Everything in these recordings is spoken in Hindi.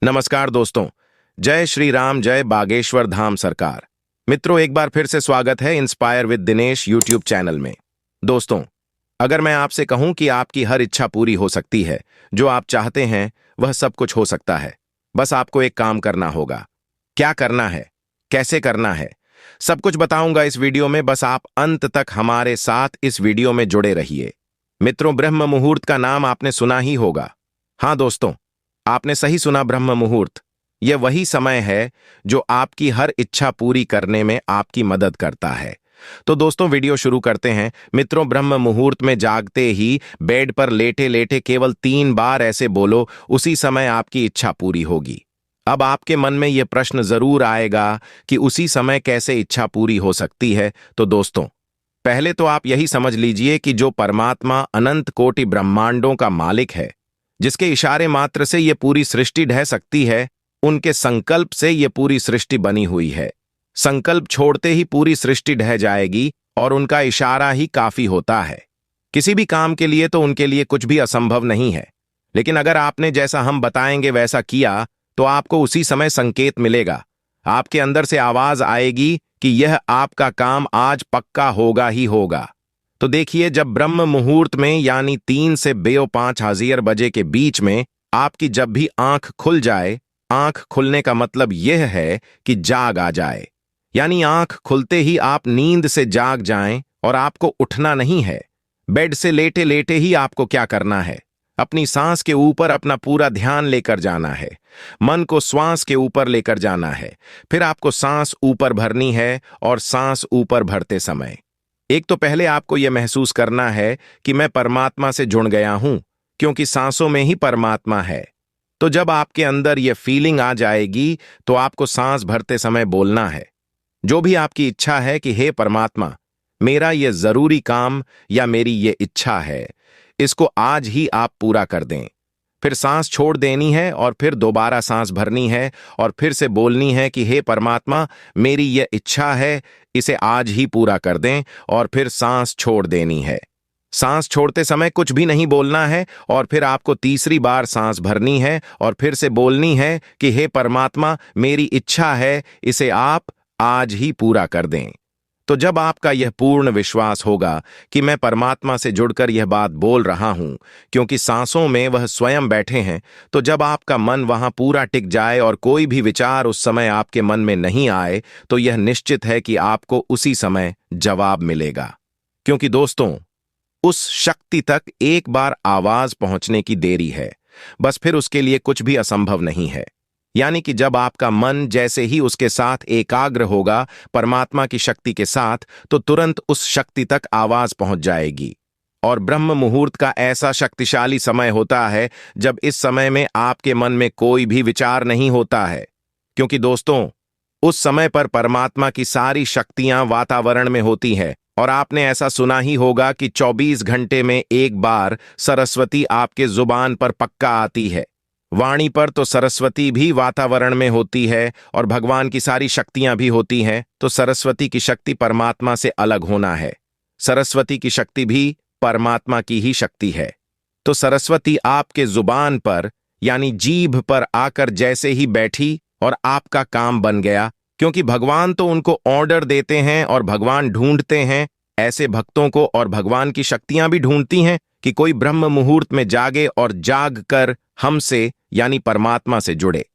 नमस्कार दोस्तों। जय श्री राम, जय बागेश्वर धाम सरकार। मित्रों, एक बार फिर से स्वागत है inspire with Dinesh YouTube channel में। दोस्तों, अगर मैं आपसे कहूं कि आपकी हर इच्छा पूरी हो सकती है, जो आप चाहते हैं वह सब कुछ हो सकता है, बस आपको एक काम करना होगा। क्या करना है, कैसे करना है, सब कुछ बताऊंगा इस वीडियो में। बस आप अंत तक हमारे साथ इस वीडियो में जुड़े रहिए। मित्रों, ब्रह्म मुहूर्त का नाम आपने सुना ही होगा। हाँ दोस्तों, आपने सही सुना, ब्रह्म मुहूर्त। यह वही समय है जो आपकी हर इच्छा पूरी करने में आपकी मदद करता है। तो दोस्तों, वीडियो शुरू करते हैं। मित्रों, ब्रह्म मुहूर्त में जागते ही बेड पर लेटे लेटे केवल 3 बार ऐसे बोलो, उसी समय आपकी इच्छा पूरी होगी। अब आपके मन में यह प्रश्न जरूर आएगा कि उसी समय कैसे इच्छा पूरी हो सकती है। तो दोस्तों, पहले तो आप यही समझ लीजिए कि जो परमात्मा अनंत कोटि ब्रह्मांडों का मालिक है, जिसके इशारे मात्र से यह पूरी सृष्टि ढह सकती है, उनके संकल्प से यह पूरी सृष्टि बनी हुई है। संकल्प छोड़ते ही पूरी सृष्टि ढह जाएगी और उनका इशारा ही काफी होता है। किसी भी काम के लिए तो उनके लिए कुछ भी असंभव नहीं है। लेकिन अगर आपने जैसा हम बताएंगे वैसा किया, तो आपको उसी समय संकेत मिलेगा। आपके अंदर से आवाज आएगी कि यह आपका काम आज पक्का होगा ही होगा। तो देखिए, जब ब्रह्म मुहूर्त में यानी 3 से 5 बजे के बीच में आपकी जब भी आंख खुल जाए, आंख खुलने का मतलब यह है कि जाग आ जाए, यानी आंख खुलते ही आप नींद से जाग जाएं और आपको उठना नहीं है। बेड से लेटे लेटे ही आपको क्या करना है, अपनी सांस के ऊपर अपना पूरा ध्यान लेकर जाना है। मन को श्वास के ऊपर लेकर जाना है। फिर आपको सांस ऊपर भरनी है और सांस ऊपर भरते समय एक तो पहले आपको यह महसूस करना है कि मैं परमात्मा से जुड़ गया हूं, क्योंकि सांसों में ही परमात्मा है। तो जब आपके अंदर यह फीलिंग आ जाएगी, तो आपको सांस भरते समय बोलना है जो भी आपकी इच्छा है कि हे परमात्मा, मेरा यह जरूरी काम या मेरी यह इच्छा है, इसको आज ही आप पूरा कर दें। फिर सांस छोड़ देनी है और फिर दोबारा सांस भरनी है और फिर से बोलनी है कि हे परमात्मा, मेरी यह इच्छा है, इसे आज ही पूरा कर दें, और फिर सांस छोड़ देनी है। सांस छोड़ते समय कुछ भी नहीं बोलना है और फिर आपको तीसरी बार सांस भरनी है और फिर से बोलनी है कि हे परमात्मा, मेरी इच्छा है, इसे आप आज ही पूरा कर दें। तो जब आपका यह पूर्ण विश्वास होगा कि मैं परमात्मा से जुड़कर यह बात बोल रहा हूं, क्योंकि सांसों में वह स्वयं बैठे हैं, तो जब आपका मन वहां पूरा टिक जाए और कोई भी विचार उस समय आपके मन में नहीं आए, तो यह निश्चित है कि आपको उसी समय जवाब मिलेगा। क्योंकि दोस्तों, उस शक्ति तक एक बार आवाज पहुंचने की देरी है, बस फिर उसके लिए कुछ भी असंभव नहीं है। यानी कि जब आपका मन जैसे ही उसके साथ एकाग्र होगा, परमात्मा की शक्ति के साथ, तो तुरंत उस शक्ति तक आवाज पहुंच जाएगी। और ब्रह्म मुहूर्त का ऐसा शक्तिशाली समय होता है जब इस समय में आपके मन में कोई भी विचार नहीं होता है, क्योंकि दोस्तों, उस समय पर परमात्मा की सारी शक्तियां वातावरण में होती है। और आपने ऐसा सुना ही होगा कि 24 घंटे में एक बार सरस्वती आपके जुबान पर पक्का आती है। वाणी पर तो सरस्वती भी वातावरण में होती है और भगवान की सारी शक्तियां भी होती हैं। तो सरस्वती की शक्ति परमात्मा से अलग होना है। सरस्वती की शक्ति भी परमात्मा की ही शक्ति है। तो सरस्वती आपके जुबान पर यानी जीभ पर आकर जैसे ही बैठी और आपका काम बन गया, क्योंकि भगवान तो उनको ऑर्डर देते हैं और भगवान ढूंढते हैं ऐसे भक्तों को, और भगवान की शक्तियां भी ढूंढती हैं कि कोई ब्रह्म मुहूर्त में जागे और जाग कर हमसे यानी परमात्मा से जुड़े।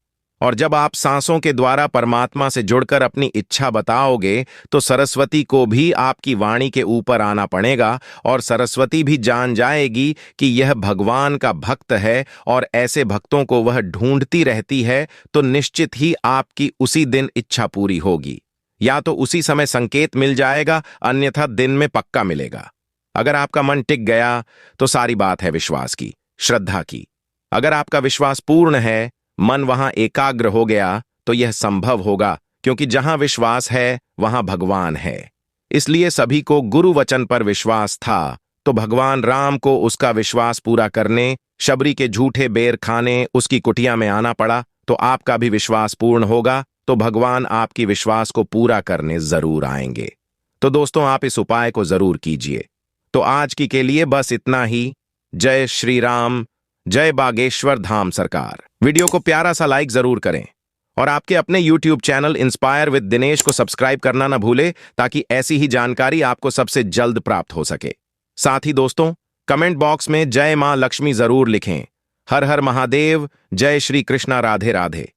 और जब आप सांसों के द्वारा परमात्मा से जुड़कर अपनी इच्छा बताओगे, तो सरस्वती को भी आपकी वाणी के ऊपर आना पड़ेगा और सरस्वती भी जान जाएगी कि यह भगवान का भक्त है और ऐसे भक्तों को वह ढूंढती रहती है। तो निश्चित ही आपकी उसी दिन इच्छा पूरी होगी। या तो उसी समय संकेत मिल जाएगा, अन्यथा दिन में पक्का मिलेगा। अगर आपका मन टिक गया तो सारी बात है विश्वास की, श्रद्धा की। अगर आपका विश्वास पूर्ण है, मन वहां एकाग्र हो गया, तो यह संभव होगा, क्योंकि जहां विश्वास है वहां भगवान है। इसलिए सभी को गुरु वचन पर विश्वास था, तो भगवान राम को उसका विश्वास पूरा करने शबरी के झूठे बेर खाने उसकी कुटिया में आना पड़ा। तो आपका भी विश्वास पूर्ण होगा, तो भगवान आपकी विश्वास को पूरा करने जरूर आएंगे। तो दोस्तों, आप इस उपाय को जरूर कीजिए। तो आज की के लिए बस इतना ही। जय श्री राम, जय बागेश्वर धाम सरकार। वीडियो को प्यारा सा लाइक जरूर करें और आपके अपने YouTube channel inspire with Dinesh को सब्सक्राइब करना ना भूले, ताकि ऐसी ही जानकारी आपको सबसे जल्द प्राप्त हो सके। साथ ही दोस्तों, कमेंट बॉक्स में जय मां लक्ष्मी जरूर लिखें। हर हर महादेव, जय श्री कृष्णा, राधे राधे।